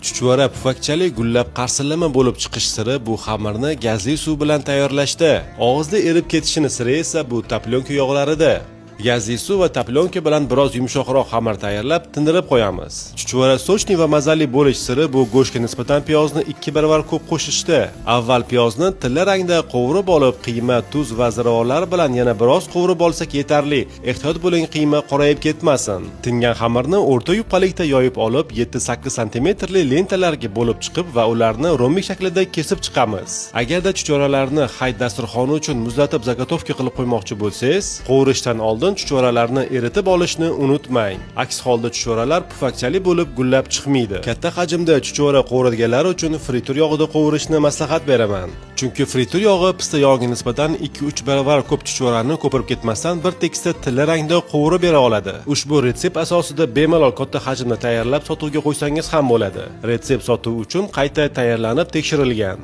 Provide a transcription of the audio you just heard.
Chuchvara pufakchali gullab qarsillama bo'lib chiqish siri bu xamirni gazli suv bilan tayyorlashda. Og'izda erib ketishini siri esa bu taplyonka yog'larida. Gazli suv va taplyonka bilan biroz yumshoqroq xamir tayyorlab tindirib qo'yamiz. Chuchvara sochni va mazali bo'lish siri bu go'shtga nisbatan piyozni 2 baravar ko'p qo'shishda. Avval piyozni tilla rangda qovurib olib, qiyma, tuz va ziravorlar bilan yana biroz qovurib olsak yetarli. Ehtiyot bo'ling, qiyma qorayib ketmasin. Tingan xamirni o'rta yupqalikda yoyib olib, 7-8 sm li lentalarga bo'lib chiqib va ularni rombik shaklida kesib chiqamiz. Agarda chuchvaralarni hayit dasturxoni uchun muzlatib zagotovka qilib qo'ymoqchi bo'lsangiz, qovurishdan oldin chuchvaralarni eritib olishni unutmang. Aks holda chuchvaralar pufakchali bo'lib gullab chiqmaydi. Katta hajmda chuchvara qovurilganlar uchun fritur yog'ida qovurishni maslahat beraman. Chunki fritur yog'i pista yog'iga nisbatan 2-3 baravar ko'p chuchvarani ko'pirib ketmasdan bir tekisda tilla rangda qovurib bera oladi. Ushbu retsept asosida bemalol katta hajmda tayyorlab sotuvga qo'ysangiz ham bo'ladi. Retsept sotuv uchun qayta tayyorlanib tekshirilgan.